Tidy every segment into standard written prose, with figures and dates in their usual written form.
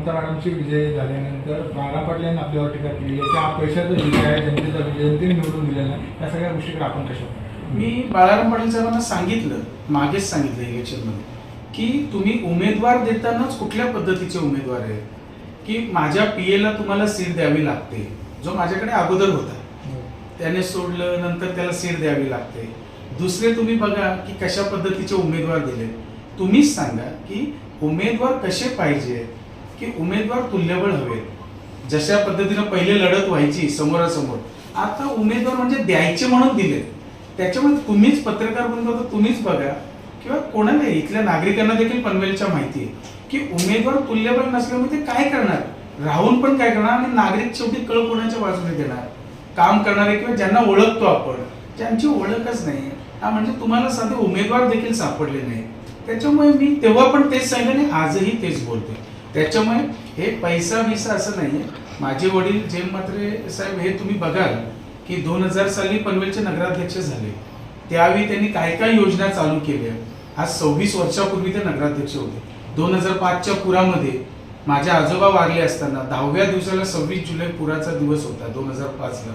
ममता मॅडमची विजय झाल्यानंतर बाळा पाटील यांनी आपल्यावर टीका केली आहे की हा पैशाचा विजय आहे, जनतेचा विजय, जनतेने निवडून दिलेला नाही. या सगळ्या गोष्टीकडे आपण कशा मी बाळाराम पाटील साहेबांना सांगितलं, मागेच सांगितलं इलेक्शनमध्ये, की तुम्ही उमेदवार देतानाच कुठल्या पद्धतीचे उमेदवार आहेत, की माझ्या पीएला तुम्हाला सीट द्यावी लागते, जो माझ्याकडे अगोदर होता त्याने सोडलं, नंतर त्याला सीट द्यावी लागते. दुसरे तुम्ही बघा की कशा पद्धतीचे उमेदवार दिले. तुम्हीच सांगा की उमेदवार कसे पाहिजे, की उमेदवार तुल्यबळ हवेत. जशा पद्धतीनं पहिले लढत व्हायची समोरासमोर, आता उमेदवार म्हणजे द्यायचे म्हणून दिले. त्याच्यामुळे तुम्हीच पत्रकार बंधू, तुम्हीच बघा किंवा कोणाला इथल्या नागरिकांना देखील पनवेलच्या माहिती आहे की उमेदवार तुल्यबळ नसल्यामुळे ते काय करणार, राहून पण काय करणार, आणि नागरिक शेवटी कळ कोणाच्या बाजूने देणार. काम करणारे किंवा ज्यांना ओळखतो आपण, ज्यांची ओळखच नाही, हा म्हणजे तुम्हाला साधे उमेदवार देखील सापडले नाही. त्याच्यामुळे मी तेव्हा पण तेच सांगितलं आणि आजही तेच बोलतो. त्याच्यामुळे हे पैसा विसा असं नाहीये. माझे वडील जेम म्हात्रे साहेब हे तुम्ही बघाल की 2000 साली पनवेलचे नगराध्यक्ष झाले. त्यावेळी त्यांनी काय काय योजना चालू केल्या. आज 26 वर्षापूर्वी ते नगराध्यक्ष होते. 2005च्या पुरामध्ये माझे आजोबा वारले असताना 10व्या दिवसाला 26 जुलै पुराचा दिवस होता 2005ला.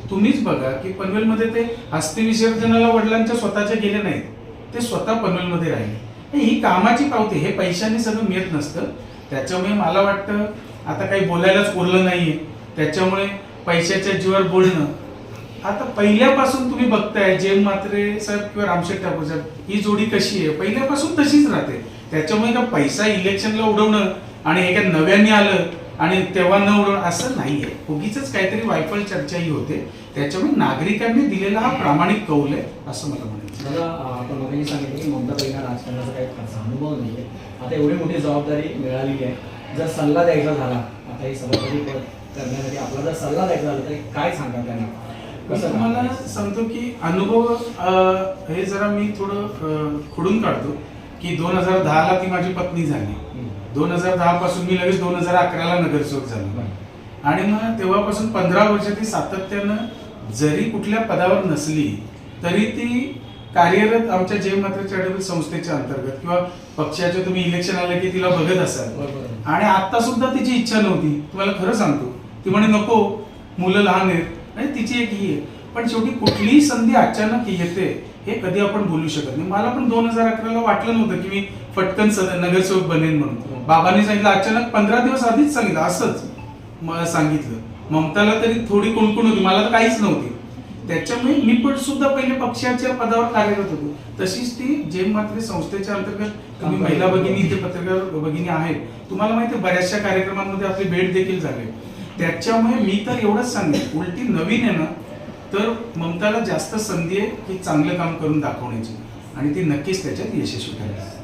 तुम्हीच बघा की पनवेलमध्ये ते अस्थि विसर्जनाला वडिलांच्या स्वतःच्या गेले नाहीत, ते स्वतः पनवेलमध्ये राहिले. ही कामाची पावती, हे पैशाने सगळं मिळत नसतं. त्याच्यामुळे मला वाटतं आता काही बोलायलाच उरलं नाहीये. त्याच्यामुळे पैशाच्या जीवावर बोलणं, आता पहिल्यापासून तुम्ही बघताय जेम म्हात्रे साहेब किंवा रामशेठ ठाकूर साहेब, ही जोडी कशी आहे पहिल्यापासून तशीच राहते. त्याच्यामुळे का पैसा इलेक्शनला उडवणं आणि हे काय नव्याने आलं आणि तेव्हा न उडवणं असं नाहीये. उगीच काहीतरी वायफळ चर्चाही होते. त्याच्यामुळे नागरिकांनी दिलेला हा प्रामाणिक कौल आहे असं मला म्हणायचं. दादा, आपण मगाशी सांगितलं की ममता ताईंना राजकारणाचा काही खास अनुभव नाहीये. आता एवढी मोठी जबाबदारी मिळालेली आहे, जर सल्ला द्यायचा झाला, आता ही सभापती पद करण्यासाठी आपला जर सल्ला द्यायचा झाला तरी काय सांगा त्यांना? कसं मला सांगतो की अनुभव हे जरा मी थोडं खोडून काढतो की 2010ला ती माझी पत्नी झाली. 2010 पासून मी लगेच 2011ला नगरसेवक झालो आणि मग तेव्हापासून 15 वर्ष ती सातत्यानं जरी कुठल्या पदावर नसली तरी ती कार्यरत आमच्या जेम म्हात्रे चॅरिटेबल संस्थेच्या अंतर्गत किंवा पक्षाच्या तुम्ही इलेक्शन आलं की तिला बघत असाल. आणि आता सुद्धा तिची इच्छा नव्हती, तुम्हाला खरं सांगतो. ती म्हणे नको, मुलं लहान आहेत आणि तिची एक ही आहे. पण शेवटी कुठलीही संधी अचानक येते हे कधी आपण बोलू शकत नाही. मला पण 2011ला वाटलं नव्हतं की मी पटकन नगरसेवक बनेन म्हणून. बाबांनी सांगितलं अचानक, 15 दिवस आधीच सांगितलं, असंच मला सांगितलं. ममताला तरी थोडी कुणकुण होती, मला तर काहीच नव्हती. त्याच्यामुळे मी पण सुद्धा पहिले पक्षाच्या पदावर कार्यरत होतो. तशीच ती जेम म्हात्रे संस्थेच्या अंतर्गत तुम्ही महिला भगिनी इथे पत्रकार भगिनी आहेत, तुम्हाला माहिती आहे बऱ्याचशा कार्यक्रमांमध्ये आपली भेट देखील झाली. त्याच्यामुळे मी तर एवढंच सांगेन, उलटी नवीन आहे ना तर ममताला जास्त संधी आहे की चांगलं काम करून दाखवण्याची आणि ती नक्कीच त्याच्यात यशस्वी ठरेल.